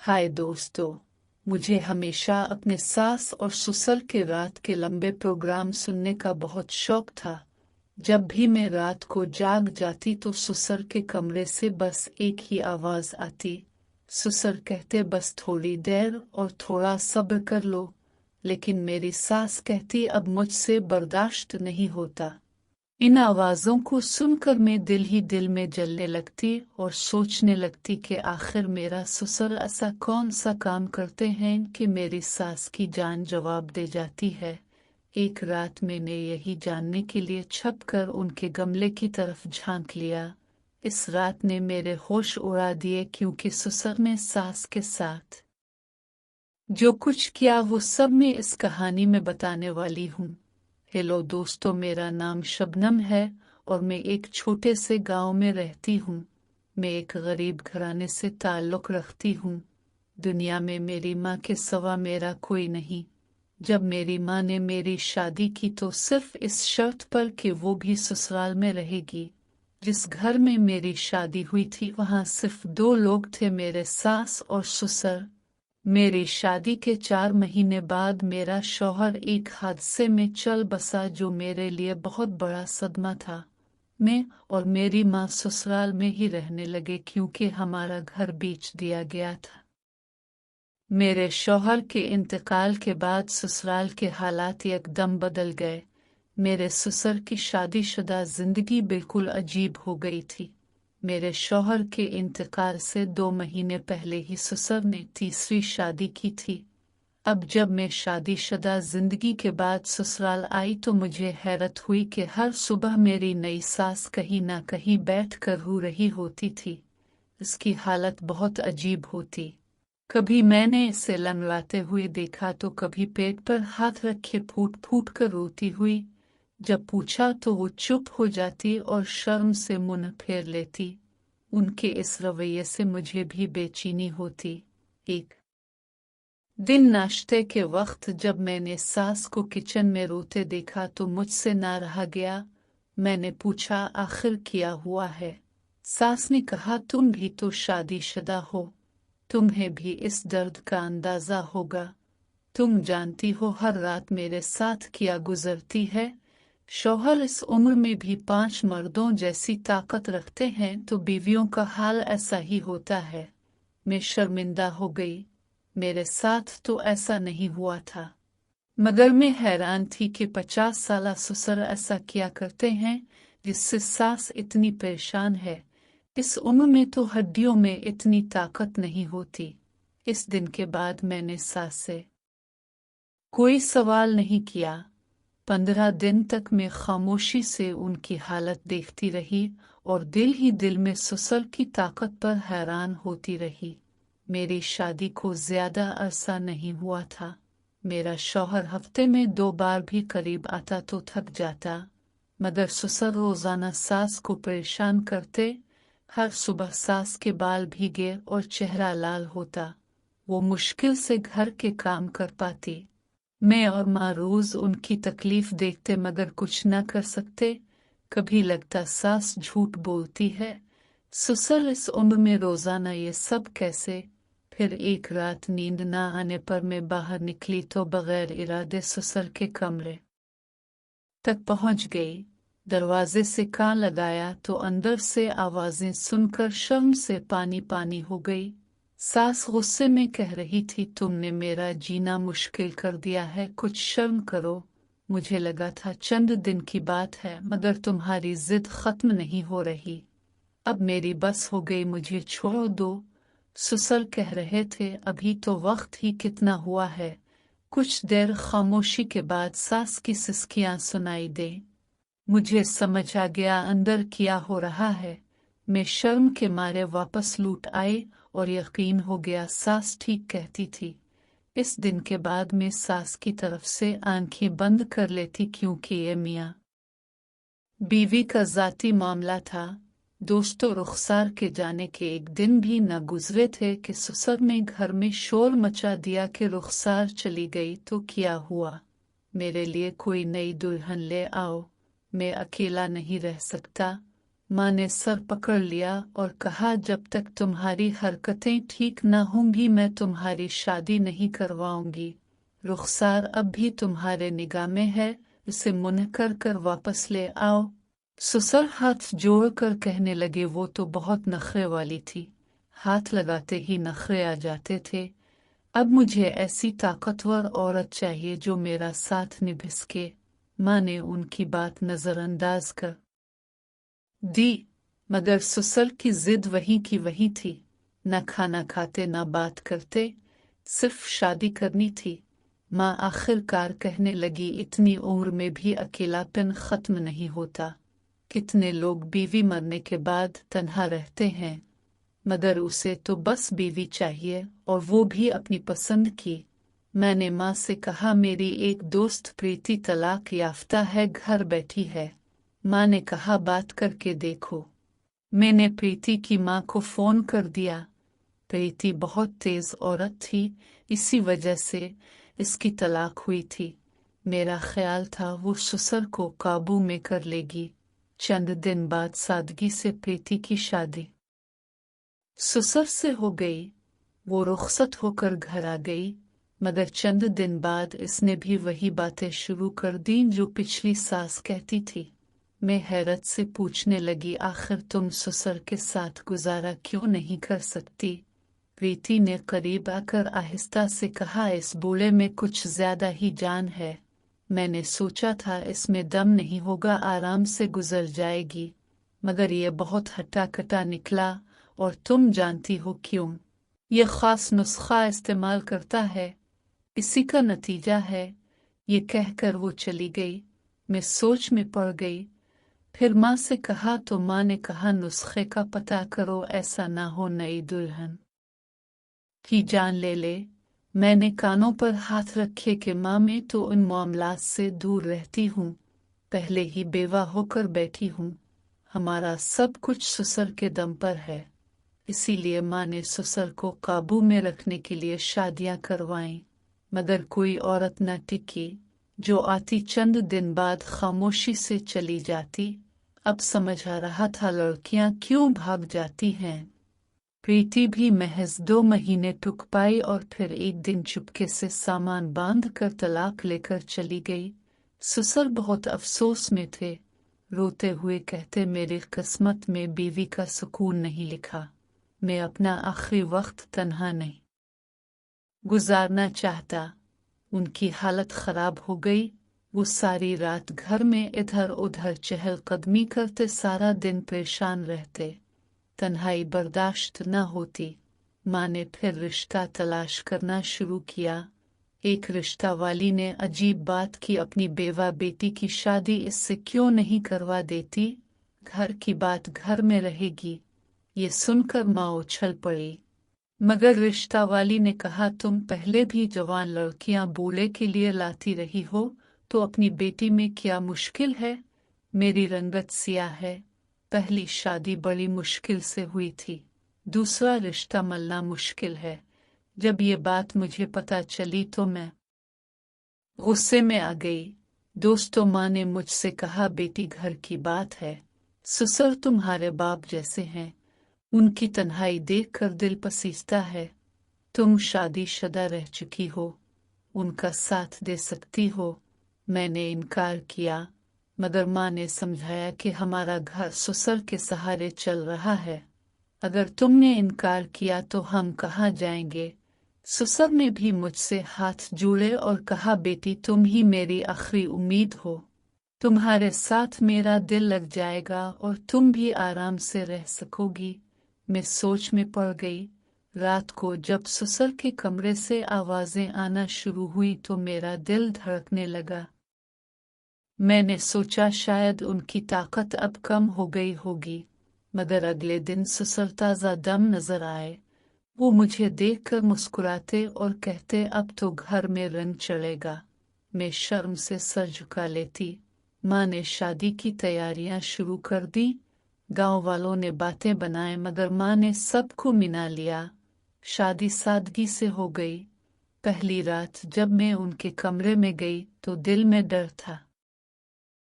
हाय दोस्तों, मुझे हमेशा अपने सास और ससुर के रात के लंबे प्रोग्राम सुनने का बहुत शौक था। जब भी मैं रात को जाग जाती तो ससुर के कमरे से बस एक ही आवाज आती। ससुर कहते बस थोड़ी देर और थोड़ा सब्र कर लो, लेकिन मेरी सास कहती अब मुझसे बर्दाश्त नहीं होता। इन आवाजों को सुनकर मैं दिल ही दिल में जलने लगती और सोचने लगती कि आखिर मेरा ससुर ऐसा कौन सा काम करते हैं कि मेरी सास की जान जवाब दे जाती है। एक रात मैंने यही जानने के लिए छप कर उनके गमले की तरफ झांक लिया। इस रात ने मेरे होश उड़ा दिए, क्योंकि ससुर ने सास के साथ जो कुछ किया वो सब मैं इस कहानी में बताने वाली हूँ। हेलो दोस्तों, मेरा नाम शबनम है और मैं एक छोटे से गांव में रहती हूँ। मैं एक गरीब घराने से ताल्लुक़ रखती हूँ। दुनिया में मेरी माँ के सिवा मेरा कोई नहीं। जब मेरी माँ ने मेरी शादी की तो सिर्फ इस शर्त पर कि वो भी ससुराल में रहेगी। जिस घर में मेरी शादी हुई थी वहाँ सिर्फ 2 लोग थे, मेरे सास और ससुर। मेरी शादी के 4 महीने बाद मेरा शौहर एक हादसे में चल बसा, जो मेरे लिए बहुत बड़ा सदमा था। मैं और मेरी माँ ससुराल में ही रहने लगे, क्योंकि हमारा घर बेच दिया गया था। मेरे शौहर के इंतकाल के बाद ससुराल के हालात एकदम बदल गए। मेरे ससुर की शादीशुदा जिंदगी बिल्कुल अजीब हो गई थी। मेरे शौहर के इंतकाल से 2 महीने पहले ही ससुर ने तीसरी शादी की थी। अब जब मैं शादीशुदा जिंदगी के बाद ससुराल आई तो मुझे हैरत हुई कि हर सुबह मेरी नई सास कहीं ना कहीं बैठ कर रो रही होती थी। इसकी हालत बहुत अजीब होती। कभी मैंने इसे लंगड़ाते हुए देखा तो कभी पेट पर हाथ रखे फूट फूट कर रोती हुई। जब पूछा तो वो चुप हो जाती और शर्म से मुंह फेर लेती। उनके इस रवैये से मुझे भी बेचैनी होती। एक दिन नाश्ते के वक्त जब मैंने सास को किचन में रोते देखा तो मुझसे ना रहा गया। मैंने पूछा आखिर क्या हुआ है। सास ने कहा तुम भी तो शादीशुदा हो, तुम्हें भी इस दर्द का अंदाजा होगा। तुम जानती हो हर रात मेरे साथ क्या गुजरती है। शौहर इस उम्र में भी 5 मर्दों जैसी ताकत रखते हैं तो बीवियों का हाल ऐसा ही होता है। मैं शर्मिंदा हो गई। मेरे साथ तो ऐसा नहीं हुआ था, मगर मैं हैरान थी कि 50 साला ससुर ऐसा क्या करते हैं जिससे सास इतनी परेशान है। इस उम्र में तो हड्डियों में इतनी ताकत नहीं होती। इस दिन के बाद मैंने सास से कोई सवाल नहीं किया। 15 दिन तक मैं खामोशी से उनकी हालत देखती रही और दिल ही दिल में ससुर की ताकत पर हैरान होती रही। मेरी शादी को ज्यादा अरसा नहीं हुआ था। मेरा शौहर हफ्ते में 2 बार भी करीब आता तो थक जाता, मगर ससुर रोजाना सास को परेशान करते। हर सुबह सास के बाल भीगे और चेहरा लाल होता। वो मुश्किल से घर के काम कर पाती। मैं और माँ रोज उनकी तकलीफ देखते मगर कुछ न कर सकते। कभी लगता सास झूठ बोलती है, ससुर इस उम्र में रोजाना ये सब कैसे। फिर एक रात नींद न आने पर मैं बाहर निकली तो बगैर इरादे ससुर के कमरे तक पहुंच गई। दरवाजे से कान लगाया तो अंदर से आवाजें सुनकर शर्म से पानी पानी हो गई। सास गुस्से में कह रही थी तुमने मेरा जीना मुश्किल कर दिया है, कुछ शर्म करो। मुझे लगा था चंद दिन की बात है, मगर तुम्हारी जिद खत्म नहीं हो रही। अब मेरी बस हो गई, मुझे छोड़ दो। ससुर कह रहे थे अभी तो वक्त ही कितना हुआ है। कुछ देर खामोशी के बाद सास की सिसकियां सुनाई दे। मुझे समझ आ गया अंदर क्या हो रहा है। मैं शर्म के मारे वापस लौट आई और यकीन हो गया सास ठीक कहती थी। इस दिन के बाद मैं सास की तरफ से आंखें बंद कर लेती, क्योंकि ये मियाँ बीवी का जाती मामला था। दोस्तों, रुखसार के जाने के एक दिन भी न गुजरे थे कि ससुर ने घर में शोर मचा दिया कि रुखसार चली गई तो क्या हुआ, मेरे लिए कोई नई दुल्हन ले आओ, मैं अकेला नहीं रह सकता। माँ ने सर पकड़ लिया और कहा, जब तक तुम्हारी हरकतें ठीक न होंगी मैं तुम्हारी शादी नहीं करवाऊंगी। रुखसार अब भी तुम्हारे निगाह में है, इसे मुंह कर वापस ले आओ। ससुर हाथ जोड़कर कहने लगे, वो तो बहुत नखरे वाली थी, हाथ लगाते ही नखरे आ जाते थे। अब मुझे ऐसी ताकतवर औरत चाहिए जो मेरा साथ निभा सके। माँ ने उनकी बात नजरअंदाज कर दी, मगर ससुर की जिद वही की वही थी। न खाना खाते न बात करते, सिर्फ शादी करनी थी। माँ आखिरकार कहने लगी, इतनी उम्र में भी अकेलापन खत्म नहीं होता। कितने लोग बीवी मरने के बाद तन्हा रहते हैं, मगर उसे तो बस बीवी चाहिए, और वो भी अपनी पसंद की। मैंने माँ से कहा, मेरी एक दोस्त प्रीति तलाक याफ्ता है, घर बैठी है। माँ ने कहा, बात करके देखो। मैंने प्रीति की माँ को फोन कर दिया। प्रीति बहुत तेज औरत थी, इसी वजह से इसकी तलाक हुई थी। मेरा ख्याल था वो ससुर को काबू में कर लेगी। चंद दिन बाद सादगी से प्रीति की शादी ससुर से हो गई। वो रुखसत होकर घर आ गई, मगर चंद दिन बाद इसने भी वही बातें शुरू कर दी जो पिछली सास कहती थी। मैं हैरत से पूछने लगी, आखिर तुम ससुर के साथ गुजारा क्यों नहीं कर सकती? प्रीति ने करीब आकर आहिस्ता से कहा, इस बूढ़े में कुछ ज्यादा ही जान है। मैंने सोचा था इसमें दम नहीं होगा, आराम से गुजर जाएगी, मगर ये बहुत हट्टा कट्टा निकला, और तुम जानती हो क्यों। ये खास नुस्खा इस्तेमाल करता है, इसी का नतीजा है। ये कहकर वो चली गई। मैं सोच में पड़ गई। फिर माँ से कहा तो माँ ने कहा, नुस्खे का पता करो, ऐसा ना हो नई दुल्हन की जान ले ले। मैंने कानों पर हाथ रखे कि माँ, मैं तो उन मामलात से दूर रहती हूँ, पहले ही बेवा होकर बैठी हूँ। हमारा सब कुछ ससुर के दम पर है, इसीलिए माँ ने ससुर को काबू में रखने के लिए शादियां करवाईं, मगर कोई औरत न टिकी। जो आती चंद दिन बाद खामोशी से चली जाती। अब समझ आ रहा था लड़कियां क्यों भाग जाती हैं। प्रीति भी महज 2 महीने टुक पाई और फिर एक दिन चुपके से सामान बांध कर तलाक लेकर चली गई। ससुर बहुत अफसोस में थे, रोते हुए कहते, मेरी किस्मत में बीवी का सुकून नहीं लिखा। मैं अपना आखिरी वक्त तन्हा नहीं गुजारना चाहता। उनकी हालत खराब हो गई। वो सारी रात घर में इधर उधर चहलकदमी करते सारा दिन परेशान रहते। तन्हाई बर्दाश्त न होती। माँ ने फिर रिश्ता तलाश करना शुरू किया। एक रिश्ता वाली ने अजीब बात की, अपनी बेवा बेटी की शादी इससे क्यों नहीं करवा देती, घर की बात घर में रहेगी। ये सुनकर माँ उछल पड़ी, मगर रिश्ता वाली ने कहा, तुम पहले भी जवान लड़कियां बूढ़े के लिए लाती रही हो, तो अपनी बेटी में क्या मुश्किल है? मेरी रंगत सियाह है, पहली शादी बड़ी मुश्किल से हुई थी, दूसरा रिश्ता मिलना मुश्किल है। जब ये बात मुझे पता चली तो मैं गुस्से में आ गई। दोस्तों, माँ ने मुझसे कहा, बेटी घर की बात है, ससुर तुम्हारे बाप जैसे हैं, उनकी तन्हाई देखकर दिल पसीजता है। तुम शादीशुदा रह चुकी हो, उनका साथ दे सकती हो। मैंने इनकार किया, मगर माँ ने समझाया कि हमारा घर ससुर के सहारे चल रहा है, अगर तुमने इनकार किया तो हम कहाँ जाएंगे। ससुर ने भी मुझसे हाथ जोड़े और कहा, बेटी तुम ही मेरी आखिरी उम्मीद हो, तुम्हारे साथ मेरा दिल लग जाएगा और तुम भी आराम से रह सकोगी। मैं सोच में पड़ गई। रात को जब ससुर के कमरे से आवाजें आना शुरू हुई तो मेरा दिल धड़कने लगा। मैंने सोचा शायद उनकी ताकत अब कम हो गई होगी, मगर अगले दिन ससुर ताज़ा दम नजर आए। वो मुझे देखकर मुस्कुराते और कहते, अब तो घर में रंग चढ़ेगा। मैं शर्म से सर झुका लेती। माँ ने शादी की तैयारियां शुरू कर दी। गांव वालों ने बातें बनाए, मगर माँ ने सबको मिला लिया। शादी सादगी से हो गई। पहली रात जब मैं उनके कमरे में गई तो दिल में डर था।